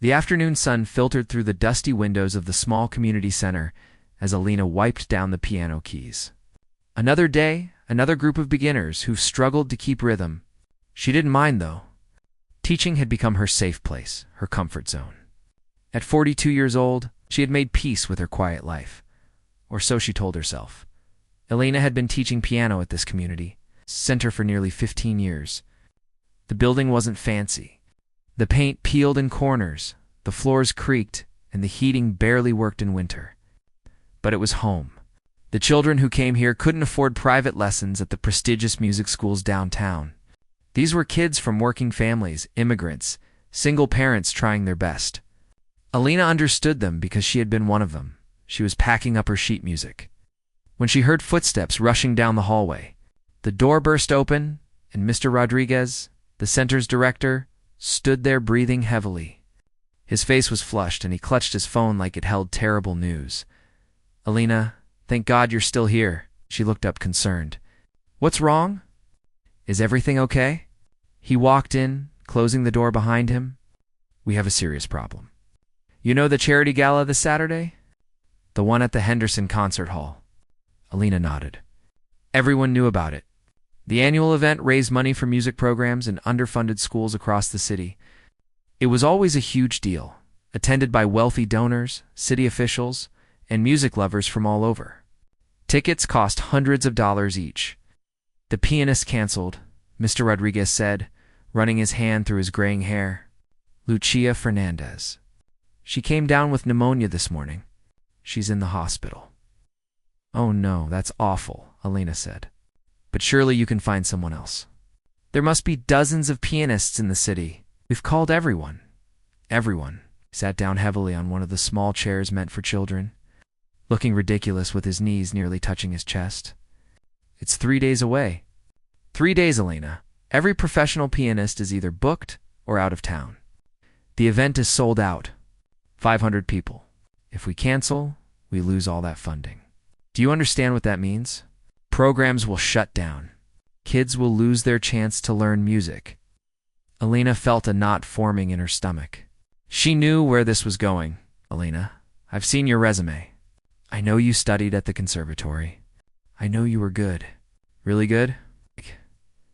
The afternoon sun filtered through the dusty windows of the small community center as Alina wiped down the piano keys. Another day, another group of beginners who struggled to keep rhythm. She didn't mind, though. Teaching had become her safe place, her comfort zone. At 42 years old, she had made peace with her quiet life. Or so she told herself. Alina had been teaching piano at this community center for nearly 15 years. The building wasn't fancy. The paint peeled in corners, the floors creaked, and the heating barely worked in winter. But it was home. The children who came here couldn't afford private lessons at the prestigious music schools downtown. These were kids from working families, immigrants, single parents trying their best. Alina understood them because she had been one of them. She was packing up her sheet music. When she heard footsteps rushing down the hallway, the door burst open, and Mr. Rodriguez, the center's director, stood there breathing heavily. His face was flushed, and he clutched his phone like it held terrible news. "Alina, thank God you're still here." She looked up concerned. "What's wrong? Is everything okay?" He walked in, closing the door behind him. "We have a serious problem. You know the charity gala this Saturday? The one at the Henderson Concert Hall." Alina nodded. Everyone knew about it. The annual event raised money for music programs in underfunded schools across the city. It was always a huge deal, attended by wealthy donors, city officials, and music lovers from all over. Tickets cost hundreds of dollars each. The pianist canceled, Mr. Rodriguez said, running his hand through his graying hair. "Lucia Fernandez. She came down with pneumonia this morning. She's in the hospital." "Oh no, that's awful," Alina said. "But surely you can find someone else. There must be dozens of pianists in the city. We've called everyone." Everyone. He sat down heavily on one of the small chairs meant for children, looking ridiculous with his knees nearly touching his chest. "It's 3 days away." 3 days, Alina. Every professional pianist is either booked or out of town. The event is sold out. 500 people. If we cancel, we lose all that funding. Do you understand what that means? Programs will shut down. Kids will lose their chance to learn music. Alina felt a knot forming in her stomach. She knew where this was going. "Alina, I've seen your resume. I know you studied at the conservatory. I know you were good." "Really good?"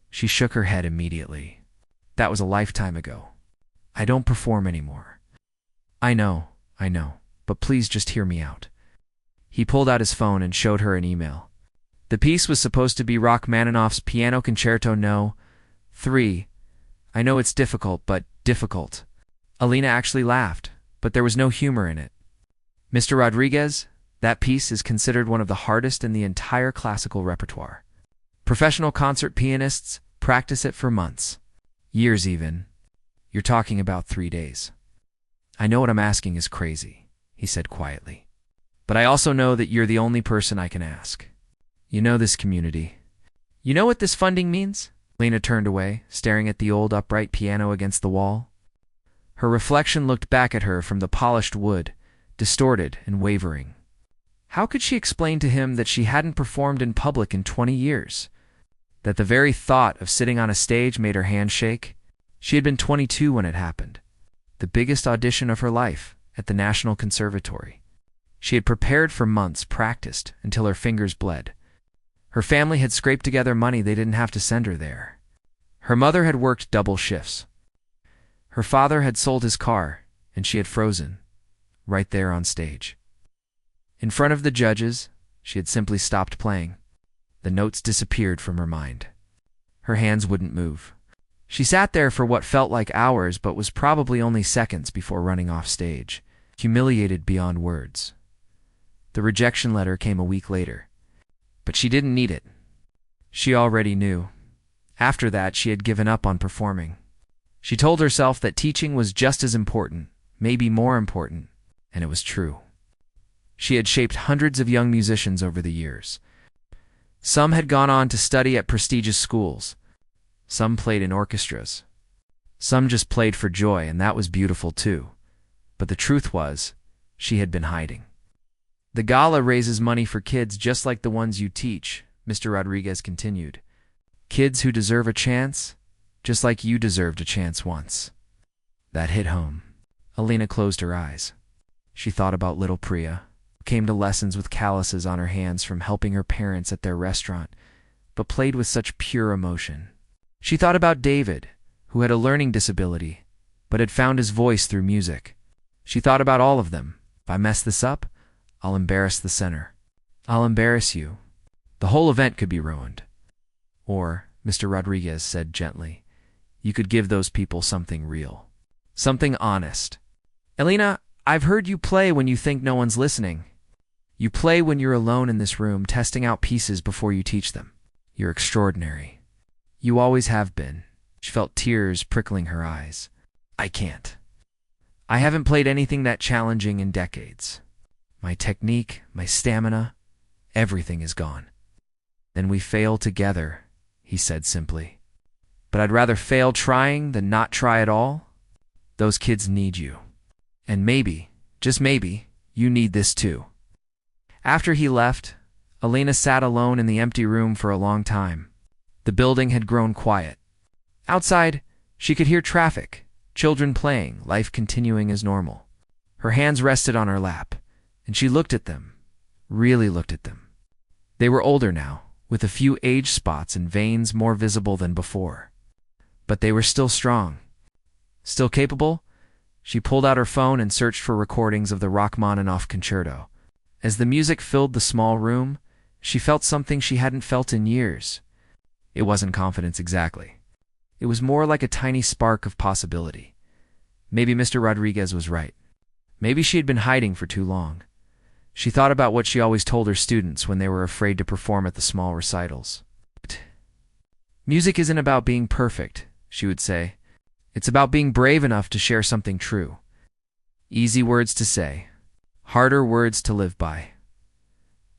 She shook her head immediately. "That was a lifetime ago. I don't perform anymore." I know, but please just hear me out." He pulled out his phone and showed her an email. The piece was supposed to be Rachmaninoff's Piano Concerto No. 3. "I know it's difficult, but difficult." Alina actually laughed, but there was no humor in it. "Mr. Rodriguez, that piece is considered one of the hardest in the entire classical repertoire. Professional concert pianists practice it for months, years even. You're talking about 3 days. I know what I'm asking is crazy," he said quietly. "But I also know that you're the only person I can ask. You know this community. You know what this funding means?" Alina turned away, staring at the old upright piano against the wall. Her reflection looked back at her from the polished wood, distorted and wavering. How could she explain to him that she hadn't performed in public in 20 years? That the very thought of sitting on a stage made her hand shake? She had been 22 when it happened. The biggest audition of her life, at the National Conservatory. She had prepared for months, practiced, until her fingers bled. Her family had scraped together money they didn't have to send her there. Her mother had worked double shifts. Her father had sold his car, and she had frozen, right there on stage. In front of the judges, she had simply stopped playing. The notes disappeared from her mind. Her hands wouldn't move. She sat there for what felt like hours but was probably only seconds before running off stage, humiliated beyond words. The rejection letter came a week later. But she didn't need it. She already knew. After that, she had given up on performing. She told herself that teaching was just as important, maybe more important, and it was true. She had shaped hundreds of young musicians over the years. Some had gone on to study at prestigious schools. Some played in orchestras. Some just played for joy, and that was beautiful too. But the truth was, she had been hiding. "The gala raises money for kids just like the ones you teach," Mr. Rodriguez continued. "Kids who deserve a chance, just like you deserved a chance once." That hit home. Alina closed her eyes. She thought about little Priya, who came to lessons with calluses on her hands from helping her parents at their restaurant, but played with such pure emotion. She thought about David, who had a learning disability, but had found his voice through music. She thought about all of them. If I mess this up, I'll embarrass the center. I'll embarrass you. The whole event could be ruined. Or, Mr. Rodriguez said gently, you could give those people something real. Something honest. Alina, I've heard you play when you think no one's listening. You play when you're alone in this room, testing out pieces before you teach them. You're extraordinary. You always have been. She felt tears prickling her eyes. I can't. I haven't played anything that challenging in decades. My technique, my stamina, everything is gone. Then we fail together, he said simply. But I'd rather fail trying than not try at all. Those kids need you. And maybe, just maybe, you need this too. After he left, Alina sat alone in the empty room for a long time. The building had grown quiet. Outside, she could hear traffic, children playing, life continuing as normal. Her hands rested on her lap, and she looked at them, really looked at them. They were older now, with a few age spots and veins more visible than before. But they were still strong. Still capable? She pulled out her phone and searched for recordings of the Rachmaninoff concerto. As the music filled the small room, she felt something she hadn't felt in years. It wasn't confidence exactly. It was more like a tiny spark of possibility. Maybe Mr. Rodriguez was right. Maybe she had been hiding for too long. She thought about what she always told her students when they were afraid to perform at the small recitals. Music isn't about being perfect, she would say. It's about being brave enough to share something true. Easy words to say, harder words to live by.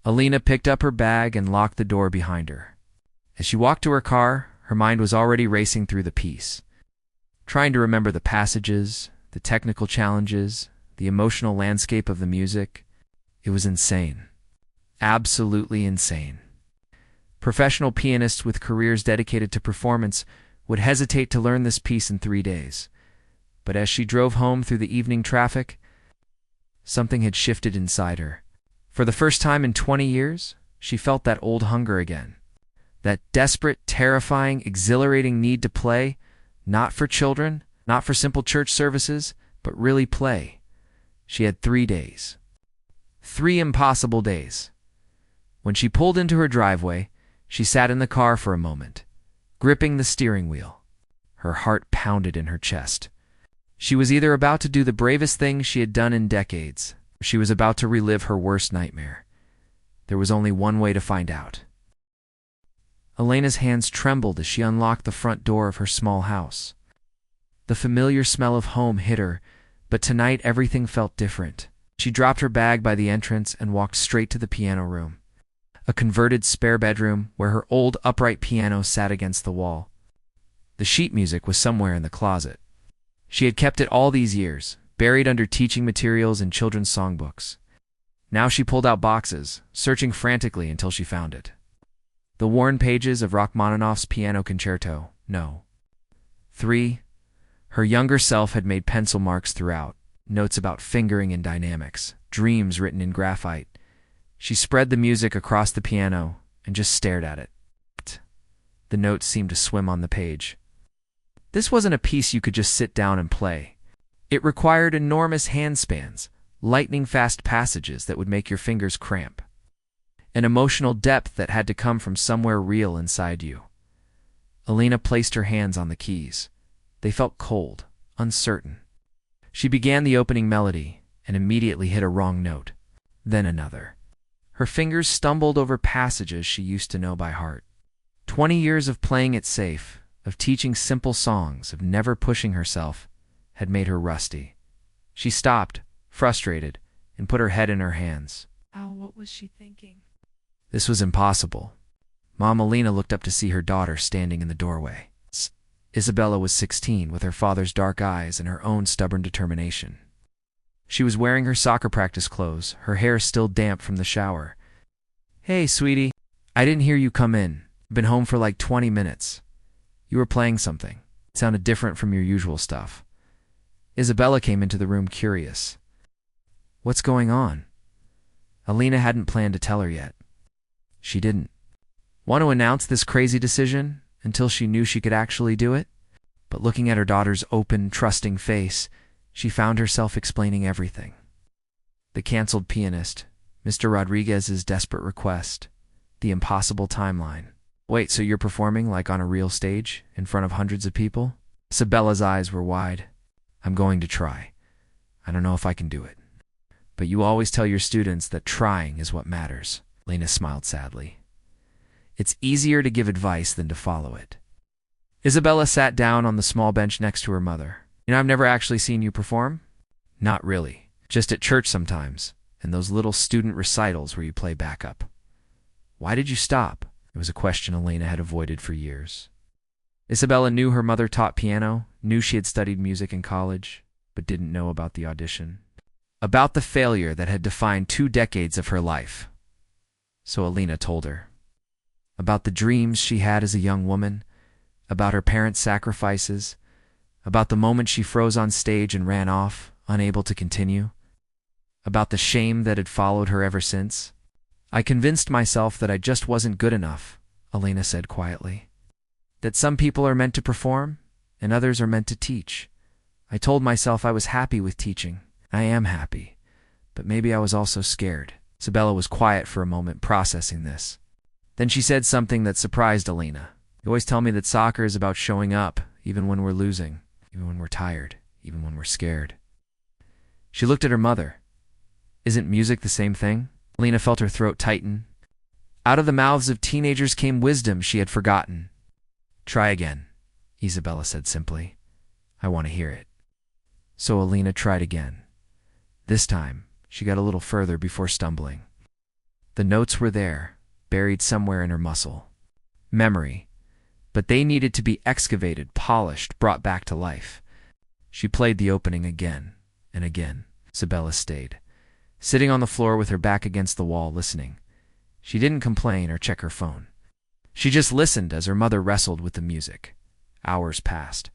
Alina picked up her bag and locked the door behind her. As she walked to her car, her mind was already racing through the piece, trying to remember the passages, the technical challenges, the emotional landscape of the music. It was insane. Absolutely insane. Professional pianists with careers dedicated to performance would hesitate to learn this piece in 3 days. But as she drove home through the evening traffic, something had shifted inside her. For the first time in 20 years, she felt that old hunger again. That desperate, terrifying, exhilarating need to play, not for children, not for simple church services, but really play. She had 3 days. 3 impossible days. When she pulled into her driveway, she sat in the car for a moment, gripping the steering wheel. Her heart pounded in her chest. She was either about to do the bravest thing she had done in decades, or she was about to relive her worst nightmare. There was only one way to find out. Alina's hands trembled as she unlocked the front door of her small house. The familiar smell of home hit her, but tonight everything felt different. She dropped her bag by the entrance and walked straight to the piano room, a converted spare bedroom where her old upright piano sat against the wall. The sheet music was somewhere in the closet. She had kept it all these years, buried under teaching materials and children's songbooks. Now she pulled out boxes, searching frantically until she found it. The worn pages of Rachmaninoff's Piano Concerto, No. 3. Her younger self had made pencil marks throughout, notes about fingering and dynamics, dreams written in graphite. She spread the music across the piano and just stared at it. The notes seemed to swim on the page. This wasn't a piece you could just sit down and play. It required enormous handspans, lightning-fast passages that would make your fingers cramp. An emotional depth that had to come from somewhere real inside you. Alina placed her hands on the keys. They felt cold, uncertain. She began the opening melody and immediately hit a wrong note, then another. Her fingers stumbled over passages she used to know by heart. 20 years of playing it safe, of teaching simple songs, of never pushing herself, had made her rusty. She stopped, frustrated, and put her head in her hands. Oh, what was she thinking? This was impossible. Mom Alina looked up to see her daughter standing in the doorway. Isabella was 16, with her father's dark eyes and her own stubborn determination. She was wearing her soccer practice clothes, her hair still damp from the shower. Hey, sweetie, I didn't hear you come in. Been home for like 20 minutes. You were playing something. It sounded different from your usual stuff. Isabella came into the room curious. What's going on? Alina hadn't planned to tell her yet. She didn't want to announce this crazy decision until she knew she could actually do it. But looking at her daughter's open, trusting face, she found herself explaining everything. The canceled pianist, Mr. Rodriguez's desperate request, the impossible timeline. Wait, so you're performing like on a real stage, in front of hundreds of people? Isabella's eyes were wide. I'm going to try. I don't know if I can do it. But you always tell your students that trying is what matters. Lena smiled sadly. It's easier to give advice than to follow it. Isabella sat down on the small bench next to her mother. I've never actually seen you perform? Not really. Just at church sometimes, and those little student recitals where you play backup. Why did you stop? It was a question Elena had avoided for years. Isabella knew her mother taught piano, knew she had studied music in college, but didn't know about the audition. About the failure that had defined 2 decades of her life. So Elena told her. About the dreams she had as a young woman, about her parents' sacrifices, about the moment she froze on stage and ran off, unable to continue, about the shame that had followed her ever since. I convinced myself that I just wasn't good enough, Elena said quietly. That some people are meant to perform, and others are meant to teach. I told myself I was happy with teaching. I am happy, but maybe I was also scared. Isabella was quiet for a moment, processing this. Then she said something that surprised Elena. You always tell me that soccer is about showing up, even when we're losing, even when we're tired, even when we're scared. She looked at her mother. Isn't music the same thing? Elena felt her throat tighten. Out of the mouths of teenagers came wisdom she had forgotten. Try again, Isabella said simply. I want to hear it. So Elena tried again. This time, she got a little further before stumbling. The notes were there, buried somewhere in her muscle. Memory. But they needed to be excavated, polished, brought back to life. She played the opening again and again. Isabella stayed, sitting on the floor with her back against the wall, listening. She didn't complain or check her phone. She just listened as her mother wrestled with the music. Hours passed.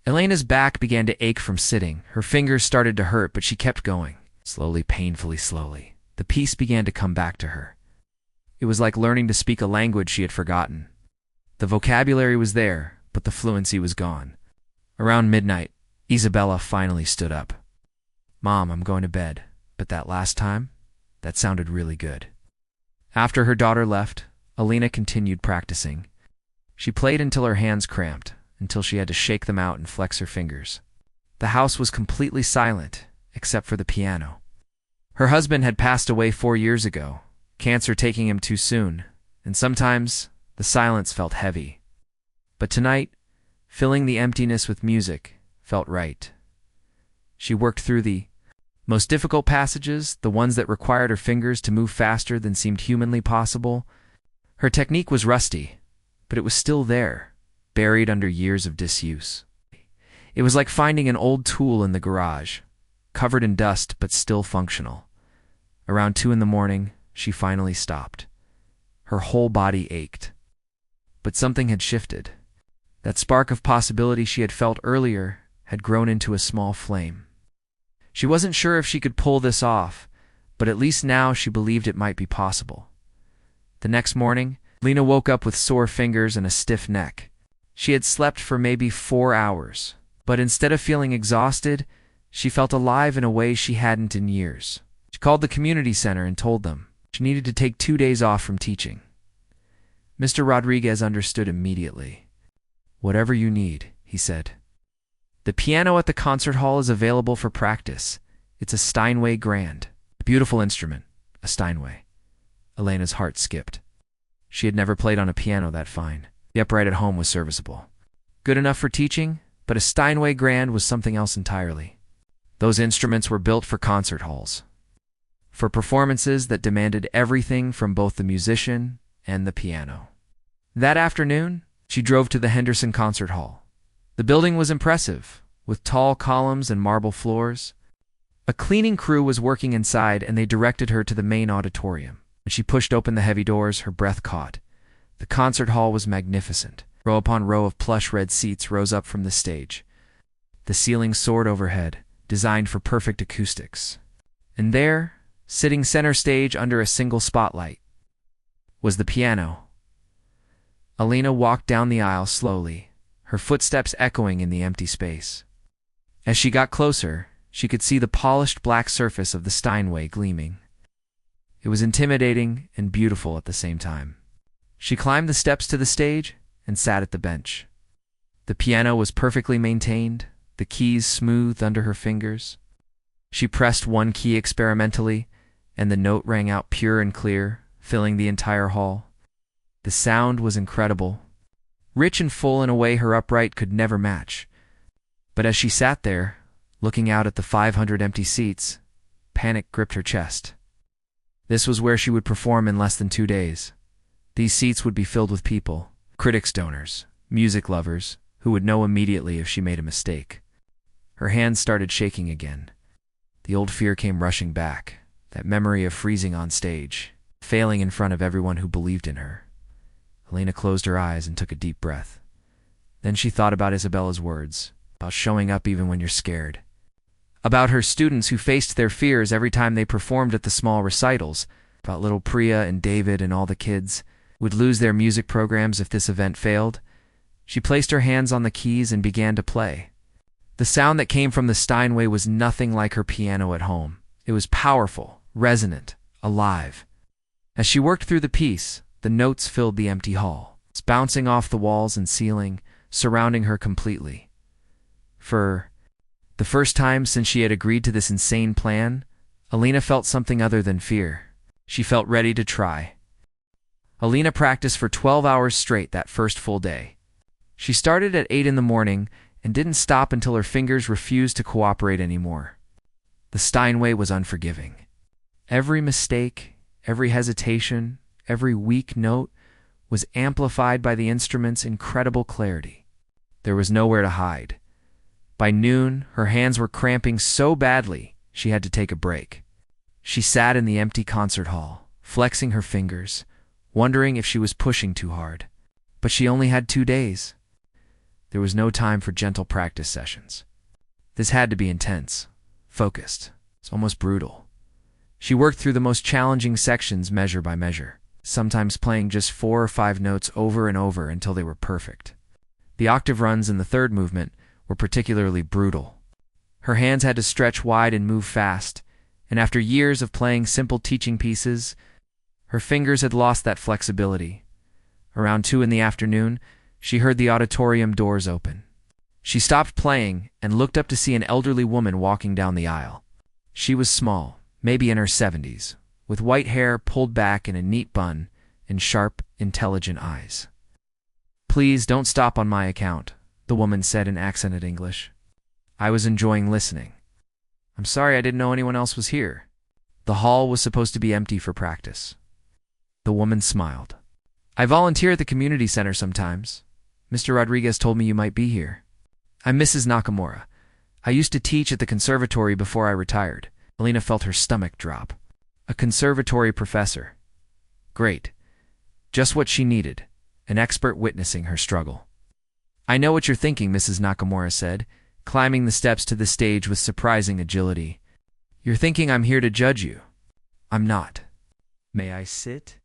Elena's back began to ache from sitting. Her fingers started to hurt, but she kept going. Slowly, painfully slowly, the piece began to come back to her. It was like learning to speak a language she had forgotten. The vocabulary was there, but the fluency was gone. Around midnight, Isabella finally stood up. Mom, I'm going to bed, but that last time, that sounded really good. After her daughter left, Elena continued practicing. She played until her hands cramped, until she had to shake them out and flex her fingers. The house was completely silent, except for the piano. Her husband had passed away 4 years ago, cancer taking him too soon, and sometimes the silence felt heavy. But tonight, filling the emptiness with music felt right. She worked through the most difficult passages, the ones that required her fingers to move faster than seemed humanly possible. Her technique was rusty, but it was still there, buried under years of disuse. It was like finding an old tool in the garage, covered in dust but still functional. Around 2 a.m, she finally stopped. Her whole body ached. But something had shifted. That spark of possibility she had felt earlier had grown into a small flame. She wasn't sure if she could pull this off, but at least now she believed it might be possible. The next morning, Lena woke up with sore fingers and a stiff neck. She had slept for maybe 4 hours, but instead of feeling exhausted, she felt alive in a way she hadn't in years. She called the community center and told them she needed to take 2 days off from teaching. Mr. Rodriguez understood immediately. Whatever you need, he said. The piano at the concert hall is available for practice. It's a Steinway Grand. A beautiful instrument, a Steinway. Elena's heart skipped. She had never played on a piano that fine. The upright at home was serviceable. Good enough for teaching, but a Steinway Grand was something else entirely. Those instruments were built for concert halls, for performances that demanded everything from both the musician and the piano. That afternoon, she drove to the Henderson Concert Hall. The building was impressive, with tall columns and marble floors. A cleaning crew was working inside, and they directed her to the main auditorium. When she pushed open the heavy doors, her breath caught. The concert hall was magnificent. Row upon row of plush red seats rose up from the stage. The ceiling soared overhead, designed for perfect acoustics. And there, sitting center stage under a single spotlight, was the piano. Alina walked down the aisle slowly, her footsteps echoing in the empty space. As she got closer, she could see the polished black surface of the Steinway gleaming. It was intimidating and beautiful at the same time. She climbed the steps to the stage and sat at the bench. The piano was perfectly maintained, the keys smoothed under her fingers. She pressed one key experimentally, and the note rang out pure and clear, filling the entire hall. The sound was incredible, rich and full in a way her upright could never match. But as she sat there, looking out at the 500 empty seats, panic gripped her chest. This was where she would perform in less than 2 days. These seats would be filled with people, critics, donors, music lovers, who would know immediately if she made a mistake. Her hands started shaking again. The old fear came rushing back, that memory of freezing on stage, failing in front of everyone who believed in her. Alina closed her eyes and took a deep breath. Then she thought about Isabella's words, about showing up even when you're scared. About her students who faced their fears every time they performed at the small recitals, about little Priya and David and all the kids would lose their music programs if this event failed. She placed her hands on the keys and began to play. The sound that came from the Steinway was nothing like her piano at home. It was powerful, resonant, alive. As she worked through the piece, the notes filled the empty hall, bouncing off the walls and ceiling, surrounding her completely. For the first time since she had agreed to this insane plan, Alina felt something other than fear. She felt ready to try. Alina practiced for 12 hours straight that first full day. She started at 8 in the morning and didn't stop until her fingers refused to cooperate anymore. The Steinway was unforgiving. Every mistake, every hesitation, every weak note was amplified by the instrument's incredible clarity. There was nowhere to hide. By noon, her hands were cramping so badly she had to take a break. She sat in the empty concert hall, flexing her fingers, wondering if she was pushing too hard. But she only had 2 days. There was no time for gentle practice sessions. This had to be intense, focused. It's almost brutal. She worked through the most challenging sections measure by measure, sometimes playing just 4 or 5 notes over and over until they were perfect. The octave runs in the third movement were particularly brutal. Her hands had to stretch wide and move fast, and after years of playing simple teaching pieces, her fingers had lost that flexibility. Around 2 in the afternoon, she heard the auditorium doors open. She stopped playing and looked up to see an elderly woman walking down the aisle. She was small, maybe in her 70s, with white hair pulled back in a neat bun and sharp, intelligent eyes. "Please don't stop on my account," the woman said in accented English. I was enjoying listening. "I'm sorry I didn't know anyone else was here." The hall was supposed to be empty for practice. The woman smiled. "I volunteer at the community center sometimes. Mr. Rodriguez told me you might be here. I'm Mrs. Nakamura. I used to teach at the conservatory before I retired." Alina felt her stomach drop. A conservatory professor. Great. Just what she needed, an expert witnessing her struggle. "I know what you're thinking," Mrs. Nakamura said, climbing the steps to the stage with surprising agility. "You're thinking I'm here to judge you. I'm not. May I sit?"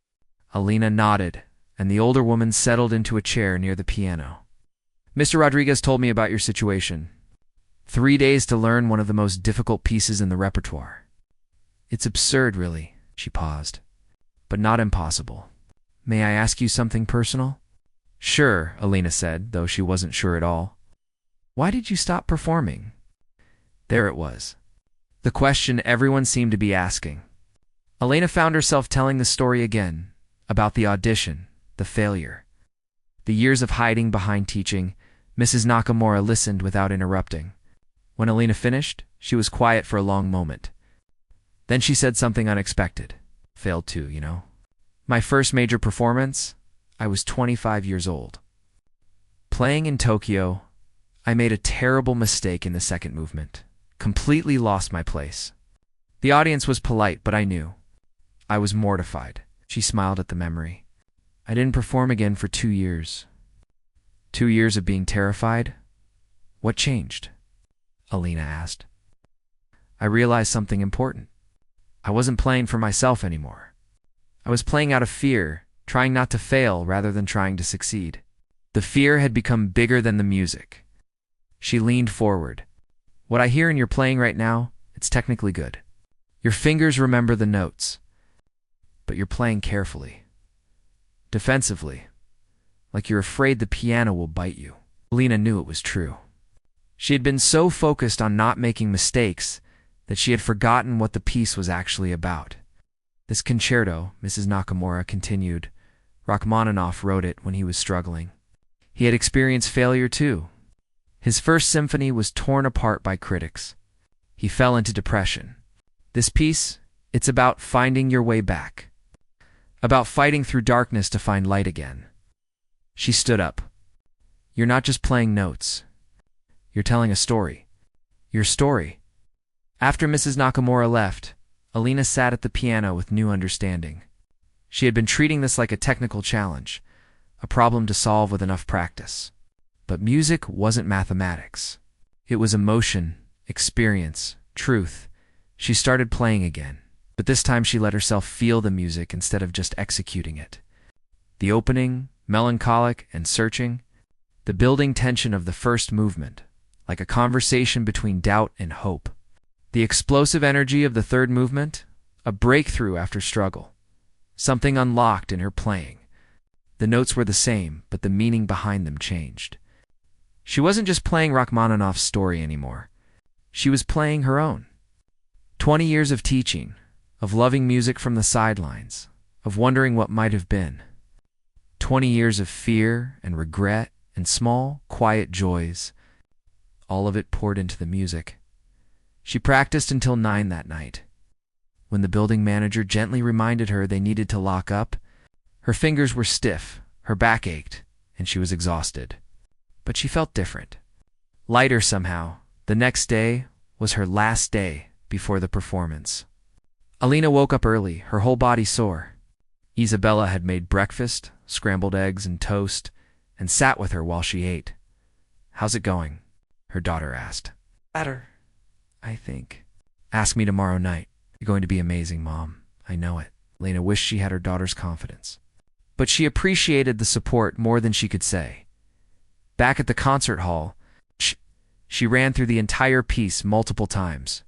Alina nodded, and the older woman settled into a chair near the piano. "Mr. Rodriguez told me about your situation. 3 days to learn one of the most difficult pieces in the repertoire. It's absurd, really." She paused. "But not impossible. May I ask you something personal?" "Sure," Alina said, though she wasn't sure at all. "Why did you stop performing?" There it was. The question everyone seemed to be asking. Alina found herself telling the story again, about the audition, the failure. The years of hiding behind teaching. Mrs. Nakamura listened without interrupting. When Alina finished, she was quiet for a long moment. Then she said something unexpected. "Failed too, you know. My first major performance, I was 25 years old. Playing in Tokyo, I made a terrible mistake in the second movement. Completely lost my place. The audience was polite, but I knew. I was mortified." She smiled at the memory. "I didn't perform again for 2 years. 2 years of being terrified? What changed?" Alina asked. I realized something important. I wasn't playing for myself anymore. I was playing out of fear, trying not to fail rather than trying to succeed. The fear had become bigger than the music. She leaned forward. What I hear in your playing right now, it's technically good. Your fingers remember the notes, but you're playing carefully. Defensively, like you're afraid the piano will bite you. Alina knew it was true. She had been so focused on not making mistakes that she had forgotten what the piece was actually about. This concerto, Mrs. Nakamura continued, Rachmaninoff wrote it when he was struggling. He had experienced failure too. His first symphony was torn apart by critics. He fell into depression. This piece, it's about finding your way back. About fighting through darkness to find light again. She stood up. You're not just playing notes. You're telling a story. Your story. After Mrs. Nakamura left, Alina sat at the piano with new understanding. She had been treating this like a technical challenge, a problem to solve with enough practice. But music wasn't mathematics. It was emotion, experience, truth. She started playing again, but this time she let herself feel the music instead of just executing it. The opening, melancholic and searching, the building tension of the first movement, like a conversation between doubt and hope. The explosive energy of the third movement, a breakthrough after struggle. Something unlocked in her playing. The notes were the same, but the meaning behind them changed. She wasn't just playing Rachmaninoff's story anymore. She was playing her own. 20 years of teaching, of loving music from the sidelines, of wondering what might have been. 20 years of fear and regret and small, quiet joys. All of it poured into the music. She practiced until 9 that night. When the building manager gently reminded her they needed to lock up, her fingers were stiff, her back ached, and she was exhausted. But she felt different. Lighter somehow. The next day was her last day before the performance. Alina woke up early, her whole body sore. Isabella had made breakfast, scrambled eggs and toast, and sat with her while she ate. How's it going? Her daughter asked. Better, I think. Ask me tomorrow night. You're going to be amazing, Mom. I know it. Lena wished she had her daughter's confidence. But she appreciated the support more than she could say. Back at the concert hall, she ran through the entire piece multiple times.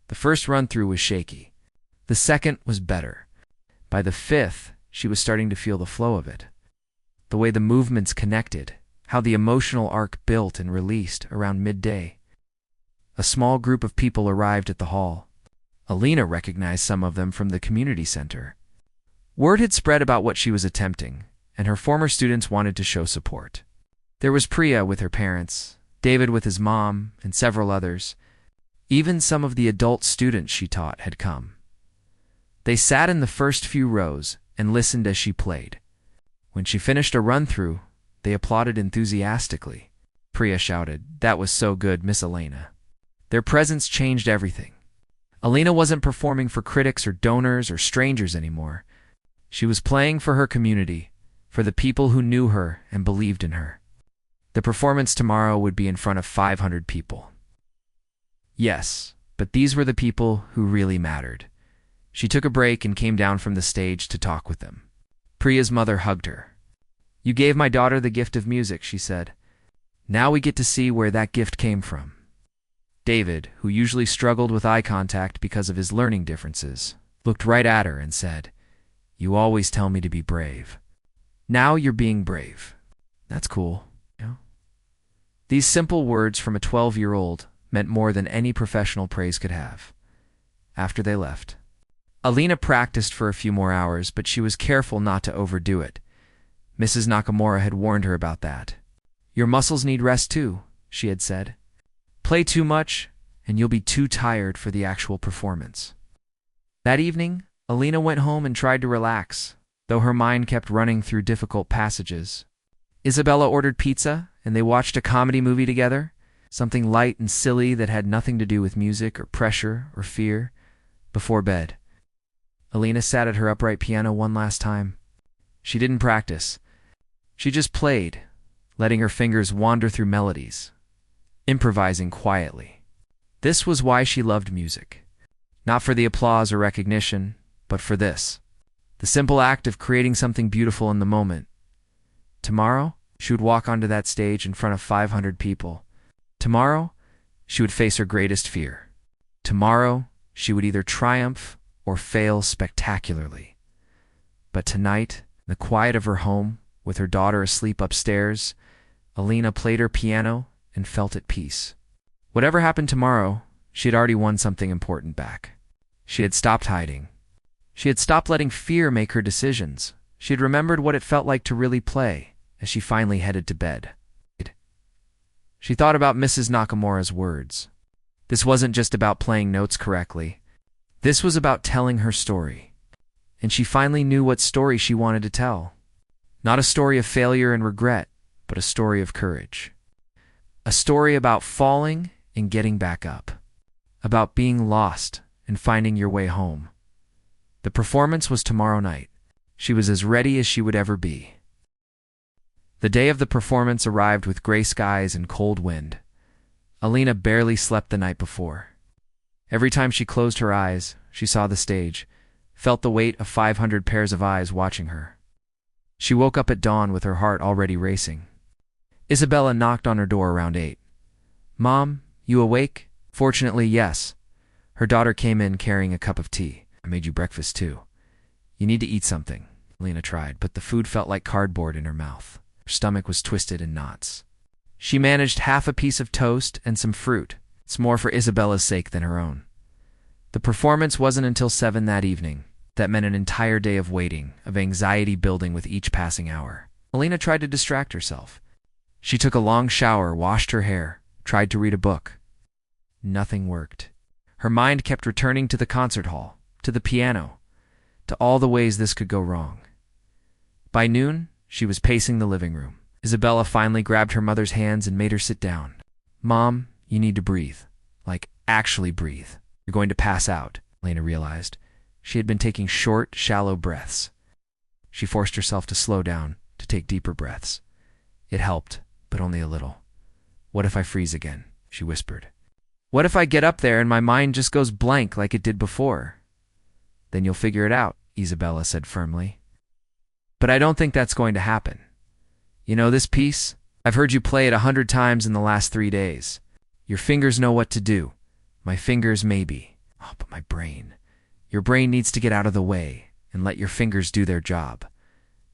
The first run-through was shaky. The second was better. By the fifth, she was starting to feel the flow of it. The way the movements connected, how the emotional arc built and released around midday. A small group of people arrived at the hall. Alina recognized some of them from the community center. Word had spread about what she was attempting, and her former students wanted to show support. There was Priya with her parents, David with his mom, and several others. Even some of the adult students she taught had come. They sat in the first few rows and listened as she played. When she finished a run-through, they applauded enthusiastically. Priya shouted, "That was so good, Miss Elena." Their presence changed everything. Alina wasn't performing for critics or donors or strangers anymore. She was playing for her community, for the people who knew her and believed in her. The performance tomorrow would be in front of 500 people. Yes, but these were the people who really mattered. She took a break and came down from the stage to talk with them. Priya's mother hugged her. "You gave my daughter the gift of music," she said. "Now we get to see where that gift came from." David, who usually struggled with eye contact because of his learning differences, looked right at her and said, "You always tell me to be brave. Now you're being brave. That's cool." These simple words from a 12-year-old meant more than any professional praise could have. After they left, Alina practiced for a few more hours, but she was careful not to overdo it. Mrs. Nakamura had warned her about that. "Your muscles need rest too," she had said. "Play too much, and you'll be too tired for the actual performance." That evening, Alina went home and tried to relax, though her mind kept running through difficult passages. Isabella ordered pizza, and they watched a comedy movie together, something light and silly that had nothing to do with music or pressure or fear, before bed. Alina sat at her upright piano one last time. She didn't practice. She just played, letting her fingers wander through melodies, improvising quietly. This was why she loved music. Not for the applause or recognition, but for this. The simple act of creating something beautiful in the moment. Tomorrow, she would walk onto that stage in front of 500 people. Tomorrow, she would face her greatest fear. Tomorrow, she would either triumph or fail spectacularly. But tonight, in the quiet of her home, with her daughter asleep upstairs, Alina played her piano and felt at peace. Whatever happened tomorrow, she had already won something important back. She had stopped hiding. She had stopped letting fear make her decisions. She had remembered what it felt like to really play as she finally headed to bed. She thought about Mrs. Nakamura's words. This wasn't just about playing notes correctly. This was about telling her story. And she finally knew what story she wanted to tell. Not a story of failure and regret, but a story of courage. A story about falling and getting back up. About being lost and finding your way home. The performance was tomorrow night. She was as ready as she would ever be. The day of the performance arrived with gray skies and cold wind. Alina barely slept the night before. Every time she closed her eyes, she saw the stage, felt the weight of 500 pairs of eyes watching her. She woke up at dawn with her heart already racing. Isabella knocked on her door around 8. "Mom, you awake?" "Fortunately, yes." Her daughter came in carrying a cup of tea. "I made you breakfast too. You need to eat something." Alina tried, but the food felt like cardboard in her mouth. Her stomach was twisted in knots. She managed half a piece of toast and some fruit. It's more for Isabella's sake than her own. The performance wasn't until 7 that evening. That meant an entire day of waiting, of anxiety building with each passing hour. Alina tried to distract herself. She took a long shower, washed her hair, tried to read a book. Nothing worked. Her mind kept returning to the concert hall, to the piano, to all the ways this could go wrong. By noon, she was pacing the living room. Isabella finally grabbed her mother's hands and made her sit down. "Mom, you need to breathe. Like, actually breathe. You're going to pass out," Alina realized. She had been taking short, shallow breaths. She forced herself to slow down, to take deeper breaths. It helped, but only a little. "What if I freeze again?" she whispered. "What if I get up there and my mind just goes blank like it did before?" "Then you'll figure it out," Isabella said firmly. "But I don't think that's going to happen. You know this piece? I've heard you play it 100 times in the last 3 days. Your fingers know what to do. My fingers maybe. Oh, but my brain. Your brain needs to get out of the way and let your fingers do their job."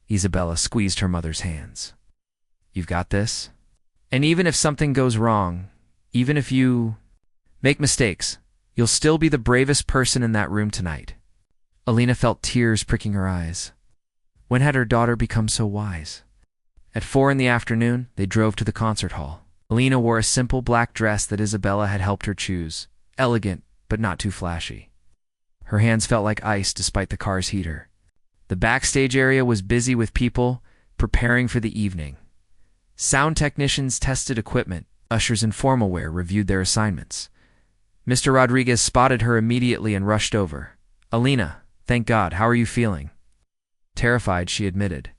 Isabella squeezed her mother's hands. "You've got this. And even if something goes wrong, even if you make mistakes, you'll still be the bravest person in that room tonight." Alina felt tears pricking her eyes. When had her daughter become so wise? At 4 in the afternoon, they drove to the concert hall. Alina wore a simple black dress that Isabella had helped her choose, elegant but not too flashy. Her hands felt like ice despite the car's heater. The backstage area was busy with people preparing for the evening. Sound technicians tested equipment. Ushers in formal wear reviewed their assignments. Mr. Rodriguez spotted her immediately and rushed over. "Alina, thank God, how are you feeling?" Terrified, she admitted.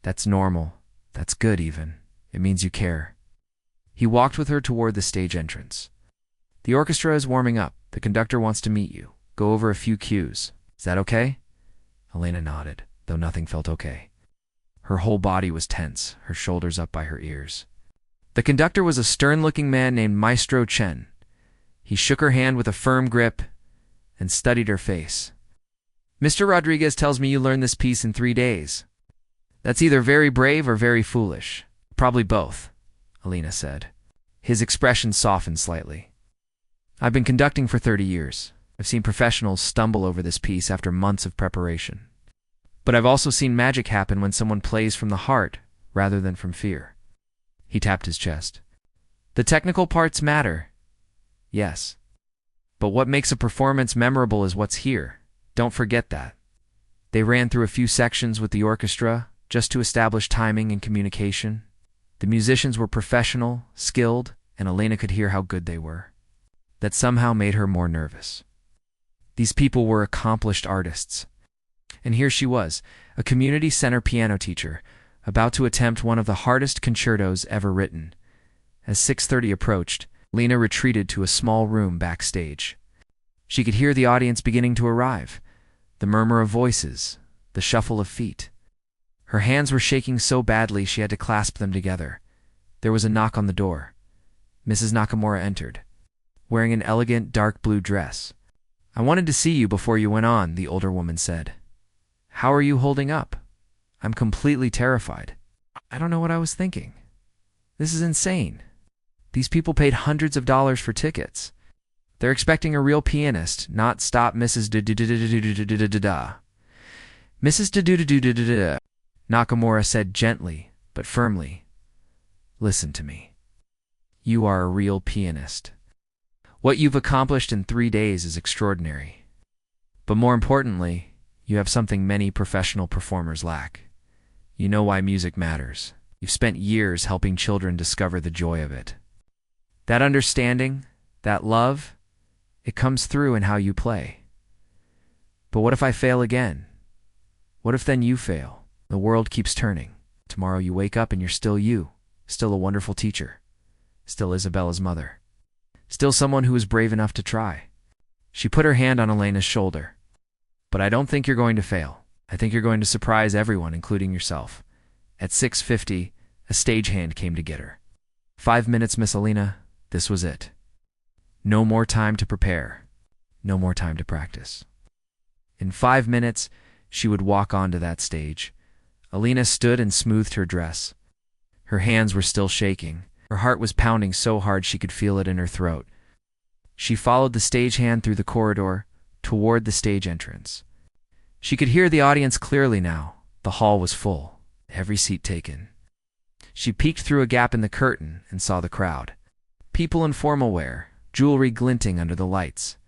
"That's normal. That's good even. It means you care." He walked with her toward the stage entrance. "The orchestra is warming up. The conductor wants to meet you. Go over a few cues. Is that okay?" Alina nodded, though nothing felt okay. Her whole body was tense, her shoulders up by her ears. The conductor was a stern-looking man named Maestro Chen. He shook her hand with a firm grip and studied her face. "Mr. Rodriguez tells me you learned this piece in 3 days. That's either very brave or very foolish. Probably both," Alina said. His expression softened slightly. "I've been conducting for 30 years. I've seen professionals stumble over this piece after months of preparation. But I've also seen magic happen when someone plays from the heart rather than from fear." He tapped his chest. "The technical parts matter. Yes. But what makes a performance memorable is what's here. Don't forget that." They ran through a few sections with the orchestra just to establish timing and communication. The musicians were professional, skilled, and Alina could hear how good they were. That somehow made her more nervous. These people were accomplished artists. And here she was, a community center piano teacher, about to attempt one of the hardest concertos ever written. As 6:30 approached, Lena retreated to a small room backstage. She could hear the audience beginning to arrive, the murmur of voices, the shuffle of feet. Her hands were shaking so badly she had to clasp them together. There was a knock on the door. Mrs. Nakamura entered, wearing an elegant dark blue dress. "I wanted to see you before you went on," the older woman said. "How are you holding up?" "I'm completely terrified. I don't know what I was thinking. This is insane. These people paid hundreds of dollars for tickets. They're expecting a real pianist, not stop Mrs. Da-da-da-da-da-da-da-da-da. Mrs. Da-da-da-da-da-da-da. Nakamura said gently, but firmly. "Listen to me. You are a real pianist. What you've accomplished in 3 days is extraordinary. But more importantly, you have something many professional performers lack. You know why music matters. You've spent years helping children discover the joy of it. That understanding, that love, it comes through in how you play. But what if I fail again? What if then you fail? The world keeps turning. Tomorrow you wake up and you're still you, still a wonderful teacher, still Isabella's mother, still someone who is brave enough to try." She put her hand on Elena's shoulder. "But I don't think you're going to fail. I think you're going to surprise everyone, including yourself." At 6:50, a stagehand came to get her. 5 minutes, Miss Elena. This was it. No more time to prepare. No more time to practice. In 5 minutes, she would walk onto that stage. Elena stood and smoothed her dress. Her hands were still shaking. Her heart was pounding so hard she could feel it in her throat. She followed the stagehand through the corridor, toward the stage entrance. She could hear the audience clearly now. The hall was full, every seat taken. She peeked through a gap in the curtain and saw the crowd. People in formal wear, jewelry glinting under the lights.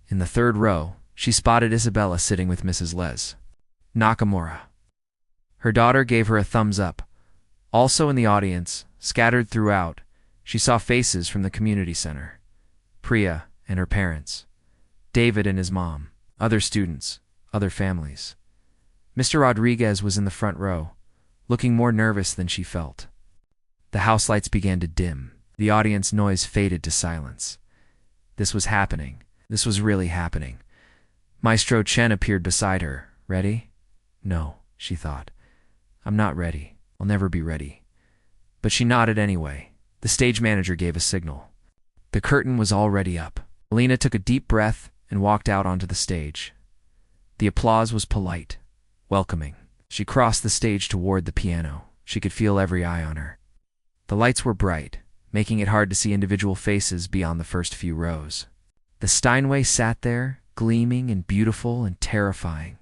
In the third row, she spotted Isabella sitting with Mrs. Les Nakamura. Her daughter gave her a thumbs up. Also in the audience, scattered throughout, she saw faces from the community center. Priya and her parents, David and his mom, other students, other families. Mr. Rodriguez was in the front row, looking more nervous than she felt. The house lights began to dim. The audience noise faded to silence. This was happening. This was really happening. Maestro Chen appeared beside her. "Ready?" "No," she thought. "I'm not ready. I'll never be ready." But she nodded anyway. The stage manager gave a signal. The curtain was already up. Elena took a deep breath and walked out onto the stage. The applause was polite, welcoming. She crossed the stage toward the piano. She could feel every eye on her. The lights were bright, making it hard to see individual faces beyond the first few rows. The Steinway sat there, gleaming and beautiful and terrifying.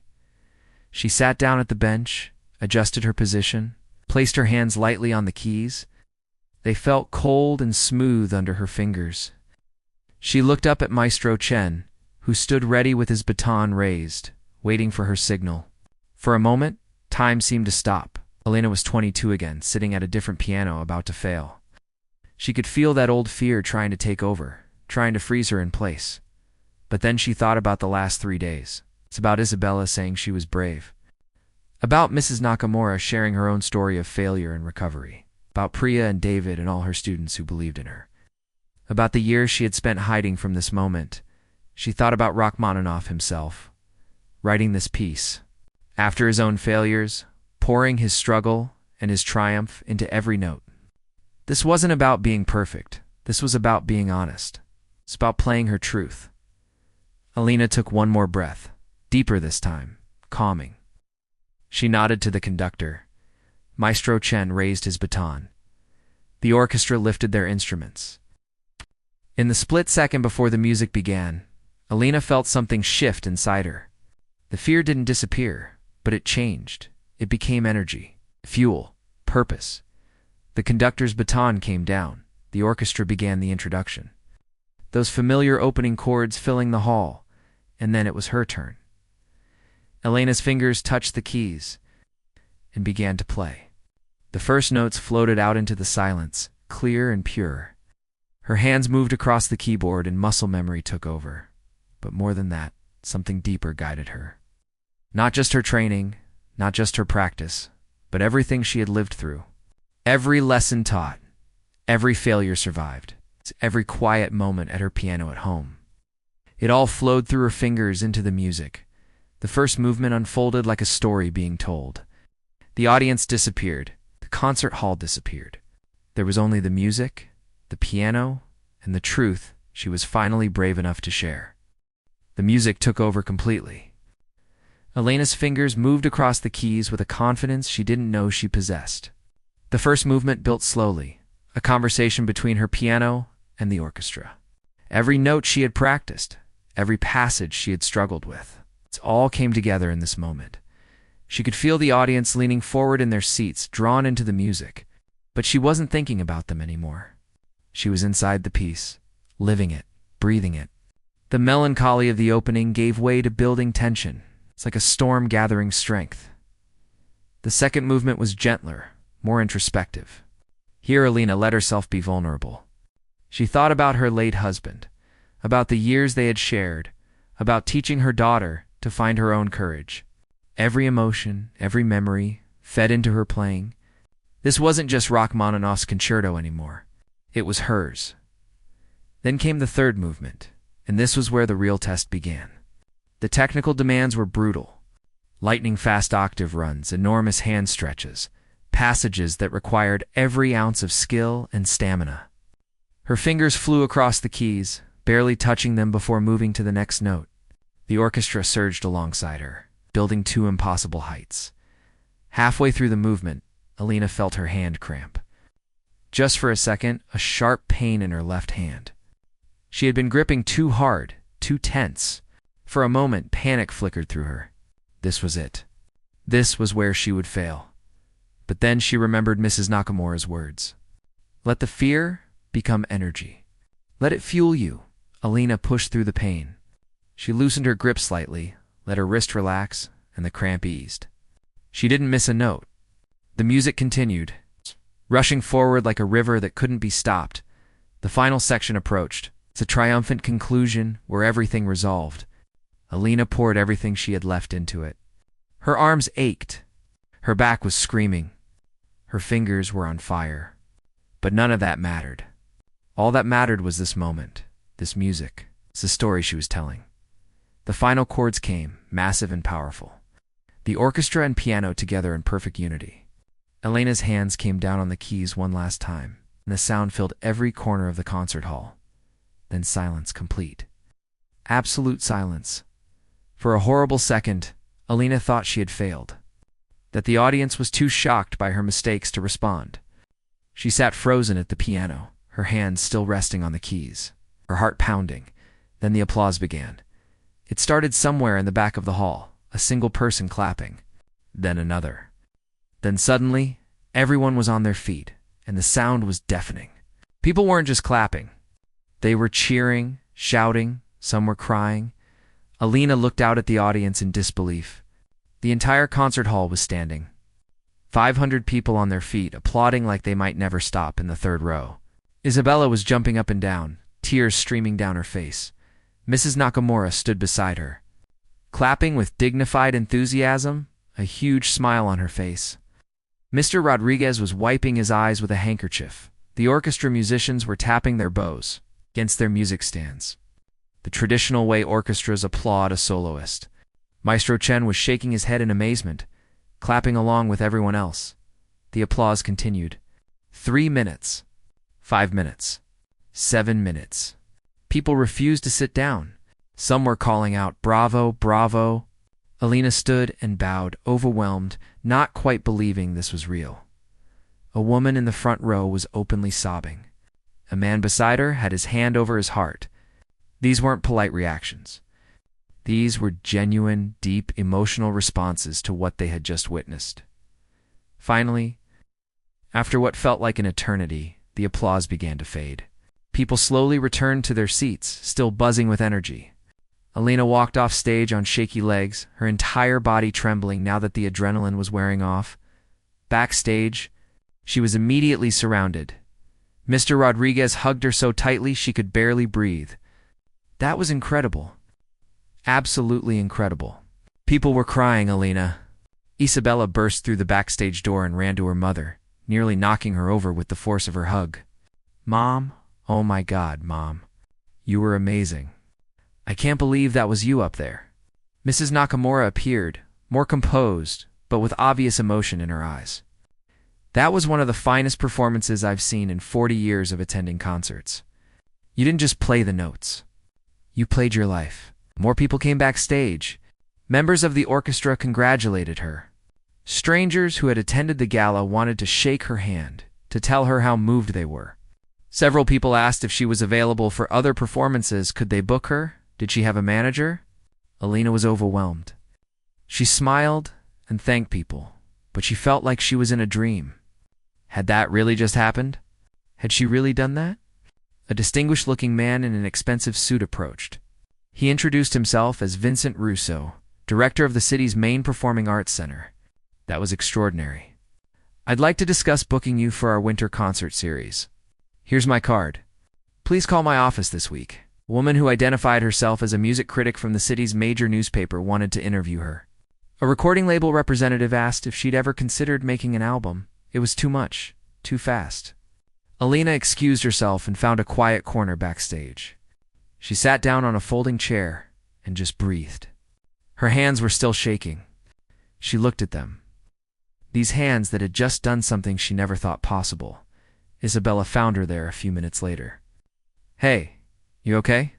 She sat down at the bench, adjusted her position, placed her hands lightly on the keys. They felt cold and smooth under her fingers. She looked up at Maestro Chen, who stood ready with his baton raised, waiting for her signal. For a moment, time seemed to stop. Elena was 22 again, sitting at a different piano, about to fail. She could feel that old fear trying to take over, trying to freeze her in place. But then she thought about the last 3 days. It's about Isabella saying she was brave. About Mrs. Nakamura sharing her own story of failure and recovery. About Priya and David and all her students who believed in her. About the years she had spent hiding from this moment. She thought about Rachmaninoff himself, writing this piece. After his own failures, pouring his struggle and his triumph into every note. This wasn't about being perfect. This was about being honest. It's about playing her truth. Elena took one more breath, deeper this time, calming. She nodded to the conductor. Maestro Chen raised his baton. The orchestra lifted their instruments. In the split second before the music began, Elena felt something shift inside her. The fear didn't disappear, but it changed. It became energy, fuel, purpose. The conductor's baton came down. The orchestra began the introduction. Those familiar opening chords filling the hall, and then it was her turn. Elena's fingers touched the keys and began to play. The first notes floated out into the silence, clear and pure. Her hands moved across the keyboard and muscle memory took over. But more than that, something deeper guided her. Not just her training, not just her practice, but everything she had lived through. Every lesson taught, every failure survived. every quiet moment at her piano at home. It all flowed through her fingers into the music. The first movement unfolded like a story being told. The audience disappeared. The concert hall disappeared. There was only the music, the piano, and the truth she was finally brave enough to share. The music took over completely. Elena's fingers moved across the keys with a confidence she didn't know she possessed. The first movement built slowly, a conversation between her piano and the orchestra. Every note she had practiced, every passage she had struggled with, it all came together in this moment. She could feel the audience leaning forward in their seats, drawn into the music, but she wasn't thinking about them anymore. She was inside the piece, living it, breathing it. The melancholy of the opening gave way to building tension. It's like a storm gathering strength. The second movement was gentler, more introspective. Here Elena let herself be vulnerable. She thought about her late husband, about the years they had shared, about teaching her daughter to find her own courage. Every emotion, every memory, fed into her playing. This wasn't just Rachmaninoff's concerto anymore. It was hers. Then came the third movement, and this was where the real test began. The technical demands were brutal. Lightning-fast octave runs, enormous hand stretches, passages that required every ounce of skill and stamina. Her fingers flew across the keys, barely touching them before moving to the next note. The orchestra surged alongside her, building two impossible heights. Halfway through the movement, Elena felt her hand cramp. Just for a second, a sharp pain in her left hand. She had been gripping too hard, too tense. For a moment, panic flickered through her. This was it. This was where she would fail. But then she remembered Mrs. Nakamura's words. Let the fear become energy. Let it fuel you. Elena pushed through the pain. She loosened her grip slightly, let her wrist relax, and the cramp eased. She didn't miss a note. The music continued, rushing forward like a river that couldn't be stopped. The final section approached. It's a triumphant conclusion where everything resolved. Elena poured everything she had left into it. Her arms ached. Her back was screaming. Her fingers were on fire. But none of that mattered. All that mattered was this moment, this music, it's the story she was telling. The final chords came, massive and powerful. The orchestra and piano together in perfect unity. Elena's hands came down on the keys one last time, and the sound filled every corner of the concert hall. Then silence complete. Absolute silence. For a horrible second, Elena thought she had failed, that the audience was too shocked by her mistakes to respond. She sat frozen at the piano, her hands still resting on the keys, her heart pounding. Then the applause began. It started somewhere in the back of the hall, a single person clapping, then another. Then suddenly, everyone was on their feet, and the sound was deafening. People weren't just clapping. They were cheering, shouting, some were crying. Elena looked out at the audience in disbelief. The entire concert hall was standing. 500 people on their feet, applauding like they might never stop in the third row. Isabella was jumping up and down, tears streaming down her face. Mrs. Nakamura stood beside her, clapping with dignified enthusiasm, a huge smile on her face. Mr. Rodriguez was wiping his eyes with a handkerchief. The orchestra musicians were tapping their bows against their music stands, the traditional way orchestras applaud a soloist. Maestro Chen was shaking his head in amazement, clapping along with everyone else. The applause continued. 3 minutes. 5 minutes. 7 minutes. People refused to sit down. Some were calling out, "Bravo, bravo." Elena stood and bowed, overwhelmed, not quite believing this was real. A woman in the front row was openly sobbing. A man beside her had his hand over his heart. These weren't polite reactions. These were genuine, deep, emotional responses to what they had just witnessed. Finally, after what felt like an eternity, the applause began to fade. People slowly returned to their seats, still buzzing with energy. Elena walked off stage on shaky legs, her entire body trembling now that the adrenaline was wearing off. Backstage, she was immediately surrounded. Mr. Rodriguez hugged her so tightly she could barely breathe. That was incredible. Absolutely incredible. People were crying, Elena. Isabella burst through the backstage door and ran to her mother, nearly knocking her over with the force of her hug. "Mom, "Oh my God, Mom. You were amazing. I can't believe that was you up there." Mrs. Nakamura appeared, more composed, but with obvious emotion in her eyes. "That was one of the finest performances I've seen in 40 years of attending concerts. You didn't just play the notes. You played your life." More people came backstage. Members of the orchestra congratulated her. Strangers who had attended the gala wanted to shake her hand, to tell her how moved they were. Several people asked if she was available for other performances. Could they book her? Did she have a manager? Alina was overwhelmed. She smiled and thanked people, but she felt like she was in a dream. Had that really just happened? Had she really done that? A distinguished-looking man in an expensive suit approached. He introduced himself as Vincent Russo, director of the city's main performing arts center. That was extraordinary. "I'd like to discuss booking you for our winter concert series. Here's my card. Please call my office this week." A woman who identified herself as a music critic from the city's major newspaper wanted to interview her. A recording label representative asked if she'd ever considered making an album. It was too much, too fast. Alina excused herself and found a quiet corner backstage. She sat down on a folding chair and just breathed. Her hands were still shaking. She looked at them. These hands that had just done something she never thought possible. Isabella found her there a few minutes later. "Hey, you okay?"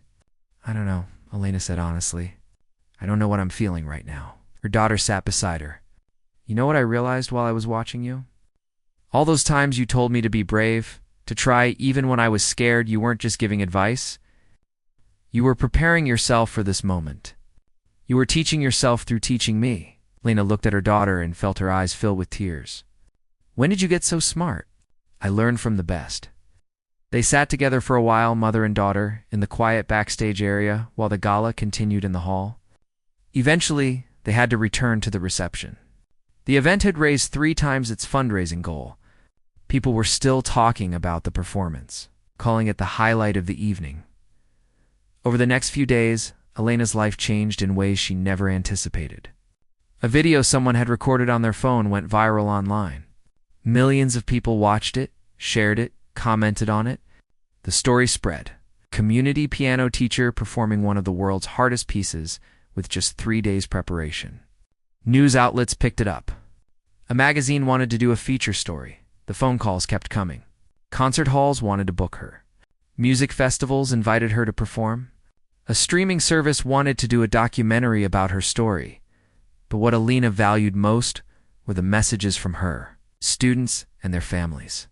"I don't know," Alina said honestly. "I don't know what I'm feeling right now." Her daughter sat beside her. "You know what I realized while I was watching you? All those times you told me to be brave, to try even when I was scared, you weren't just giving advice. You were preparing yourself for this moment. You were teaching yourself through teaching me." Lena looked at her daughter and felt her eyes fill with tears. "When did you get so smart?" "I learned from the best." They sat together for a while, mother and daughter, in the quiet backstage area while the gala continued in the hall. Eventually, they had to return to the reception. The event had raised 3 times its fundraising goal. People were still talking about the performance, calling it the highlight of the evening. Over the next few days, Elena's life changed in ways she never anticipated. A video someone had recorded on their phone went viral online. Millions of people watched it, shared it, commented on it. The story spread. Community piano teacher performing one of the world's hardest pieces with just 3 days preparation. News outlets picked it up. A magazine wanted to do a feature story. The phone calls kept coming. Concert halls wanted to book her. Music festivals invited her to perform. A streaming service wanted to do a documentary about her story. But what Alina valued most were the messages from her, students, and their families.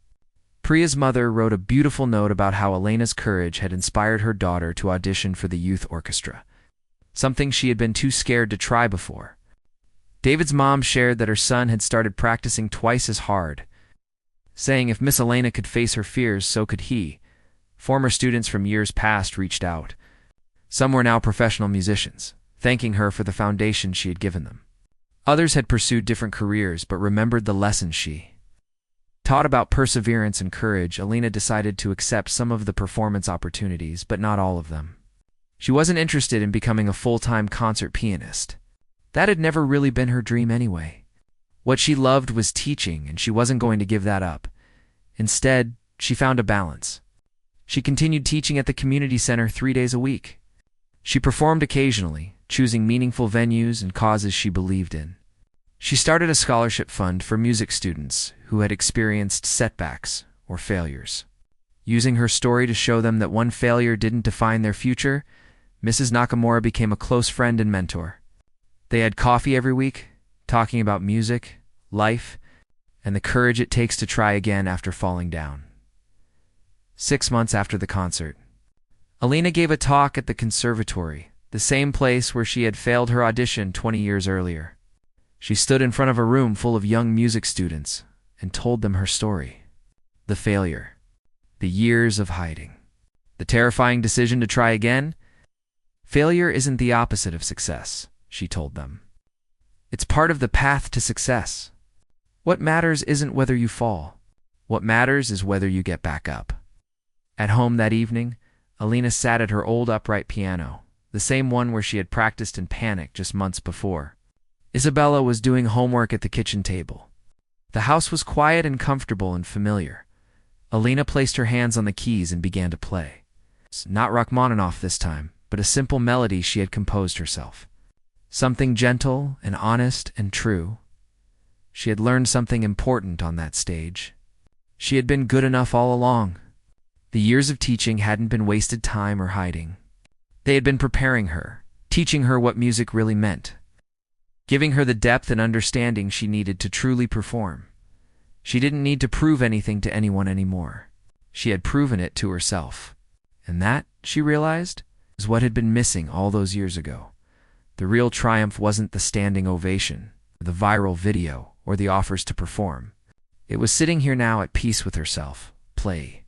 Priya's mother wrote a beautiful note about how Elena's courage had inspired her daughter to audition for the youth orchestra, something she had been too scared to try before. David's mom shared that her son had started practicing twice as hard, saying if Miss Elena could face her fears, so could he. Former students from years past reached out. Some were now professional musicians, thanking her for the foundation she had given them. Others had pursued different careers but remembered the lessons she taught about perseverance and courage. Alina decided to accept some of the performance opportunities, but not all of them. She wasn't interested in becoming a full-time concert pianist. That had never really been her dream anyway. What she loved was teaching, and she wasn't going to give that up. Instead, she found a balance. She continued teaching at the community center 3 days a week. She performed occasionally, choosing meaningful venues and causes she believed in. She started a scholarship fund for music students who had experienced setbacks or failures. Using her story to show them that one failure didn't define their future, Mrs. Nakamura became a close friend and mentor. They had coffee every week, talking about music, life, and the courage it takes to try again after falling down. 6 months after the concert, Alina gave a talk at the conservatory, the same place where she had failed her audition 20 years earlier. She stood in front of a room full of young music students and told them her story. The failure, the years of hiding, the terrifying decision to try again. Failure isn't the opposite of success, she told them. It's part of the path to success. What matters isn't whether you fall. What matters is whether you get back up. At home that evening, Alina sat at her old upright piano, the same one where she had practiced in panic just months before. Isabella was doing homework at the kitchen table. The house was quiet and comfortable and familiar. Alina placed her hands on the keys and began to play. Not Rachmaninoff this time, but a simple melody she had composed herself. Something gentle and honest and true. She had learned something important on that stage. She had been good enough all along. The years of teaching hadn't been wasted time or hiding. They had been preparing her, teaching her what music really meant, giving her the depth and understanding she needed to truly perform. She didn't need to prove anything to anyone anymore. She had proven it to herself. And that, she realized, is what had been missing all those years ago. The real triumph wasn't the standing ovation, the viral video, or the offers to perform. It was sitting here now at peace with herself. Play.